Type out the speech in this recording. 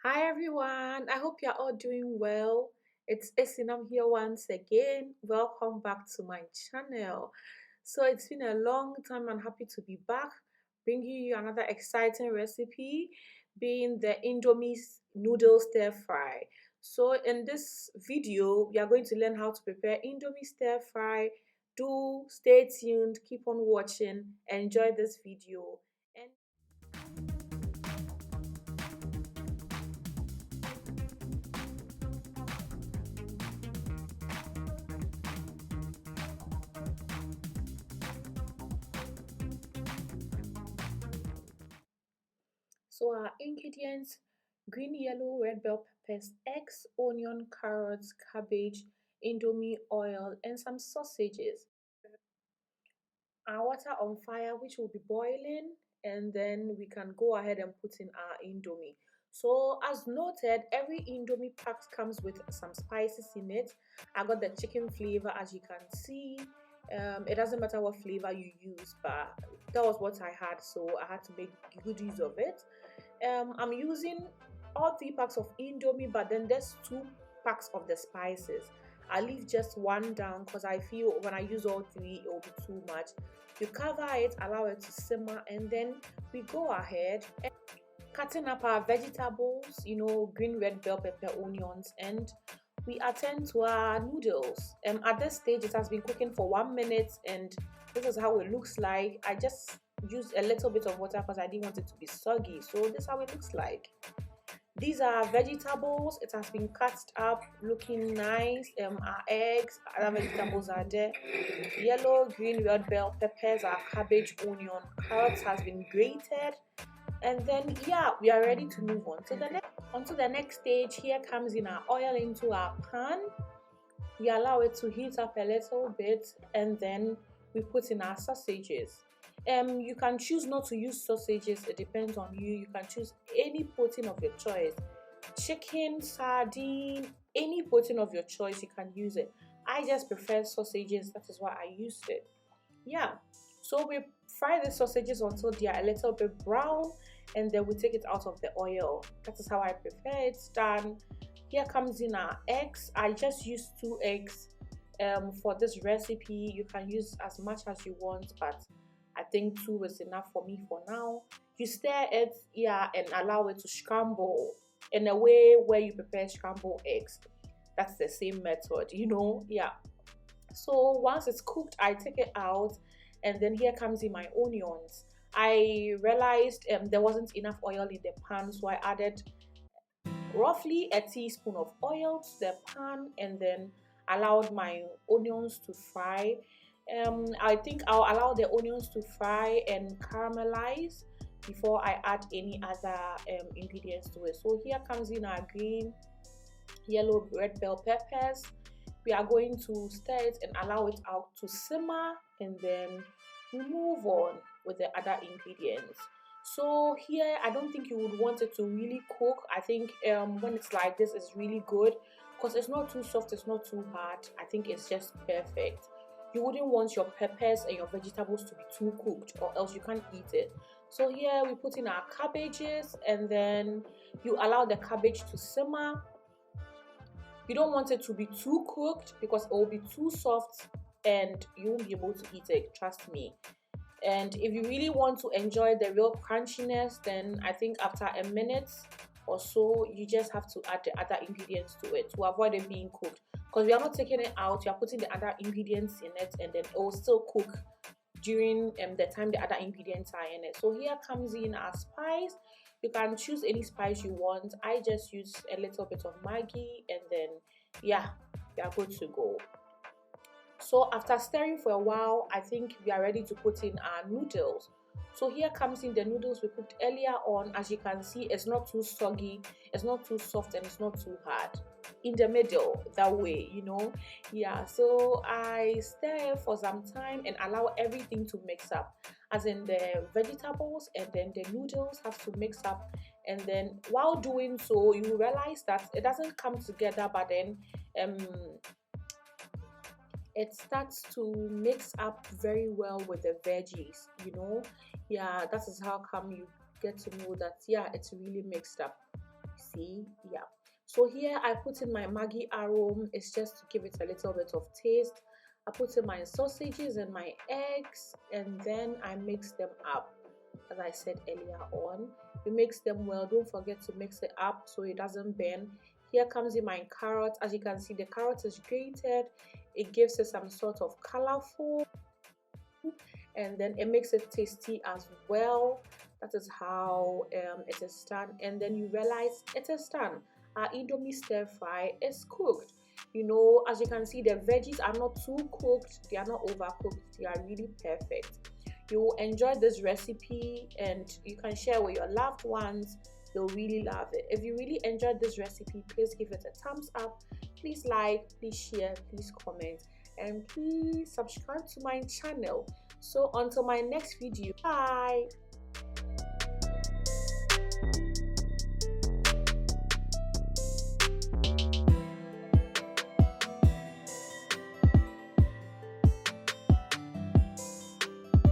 Hi everyone, I hope you're all doing well. It's Esinam here once again. Welcome back to my channel. So it's been a long time. I'm happy to be back, bringing you another exciting recipe, being the Indomie noodle stir fry. So in this video, we are going to learn how to prepare Indomie stir fry. Do stay tuned, keep on watching, enjoy this video. And So our ingredients: green, yellow, red bell peppers, eggs, onion, carrots, cabbage, indomie oil, and some sausages. Our water on fire, which will be boiling, and then we can go ahead and put in our indomie. So as noted, every indomie pack comes with some spices in it. I got the chicken flavor, as you can see. It doesn't matter what flavor you use, but that was what I had, so I had to make good use of it. I'm using all 3 packs of indomie, but then there's 2 packs of the spices. I leave just one down because I feel when I use all 3 it will be too much. You cover it, allow it to simmer, and then we go ahead and cutting up our vegetables, green, red bell pepper, onions, and we attend to our noodles. At this stage it has been cooking for 1 minute, and this is how it looks like. I just used a little bit of water because I didn't want it to be soggy, so this is how it looks like. These are vegetables. It has been cut up, looking nice. Our eggs, other vegetables are there. Yellow, green, red bell peppers, our cabbage, onion, carrots has been grated, and then yeah, we are ready to move on to the next stage. Here comes in our oil into our pan. We allow it to heat up a little bit, and then we put in our sausages. You can choose not to use sausages, it depends on you. You can choose any protein of your choice: chicken, sardine, any protein of your choice, you can use it. I just prefer sausages, that is why I used it. Yeah, so we fry the sausages until they are a little bit brown, and then we take it out of the oil. That is how I prefer it done. Here comes in our eggs. I just used 2 eggs for this recipe. You can use as much as you want, but I think 2 is enough for me for now. You stir it, yeah, and allow it to scramble in a way where you prepare scrambled eggs. That's the same method, yeah. So once it's cooked, I take it out, and then here comes in my onions. I realized there wasn't enough oil in the pan, so I added roughly a teaspoon of oil to the pan, and then allowed my onions to fry. I think I'll allow the onions to fry and caramelize before I add any other ingredients to it. So here comes in our green, yellow, red bell peppers. We are going to stir it and allow it out to simmer, and then we move on with the other ingredients. So here I don't think you would want it to really cook. I think when it's like this, it's really good because it's not too soft, it's not too hard. I think it's just perfect. You wouldn't want your peppers and your vegetables to be too cooked, or else you can't eat it. So here we put in our cabbages, and then you allow the cabbage to simmer. You don't want it to be too cooked because it will be too soft and you won't be able to eat it, trust me. And if you really want to enjoy the real crunchiness, then I think after a minute or so, you just have to add the other ingredients to it to avoid it being cooked. Because we are not taking it out, you are putting the other ingredients in it, and then it will still cook during the time the other ingredients are in it. So here comes in our spice. You can choose any spice you want. I just use a little bit of Maggi, and then yeah, we are good to go. So after stirring for a while, I think we are ready to put in our noodles. So here comes in the noodles we cooked earlier on. As you can see, it's not too soggy, it's not too soft, and it's not too hard. In the middle, that way, yeah. So I stir for some time and allow everything to mix up, as in the vegetables and then the noodles have to mix up. And then while doing so, you realize that it doesn't come together, but then it starts to mix up very well with the veggies. Yeah, that is how come you get to know that, yeah, it's really mixed up. see. Yeah, so here I put in my Maggi aroma. It's just to give it a little bit of taste. I put in my sausages and my eggs, and then I mix them up. As I said earlier on, you mix them well. Don't forget to mix it up so it doesn't burn. Here comes in my carrot. As you can see, the carrot is grated. It gives it some sort of colorful, and then it makes it tasty as well. That is how it is done. And then you realize it is done. Our Indomie stir fry is cooked. You know, as you can see, the veggies are not too cooked, they are not overcooked, they are really perfect. You will enjoy this recipe and you can share with your loved ones. They'll really love it. If you really enjoyed this recipe, please give it a thumbs up. Please like, please share, please comment, and please subscribe to my channel. So until my next video, bye.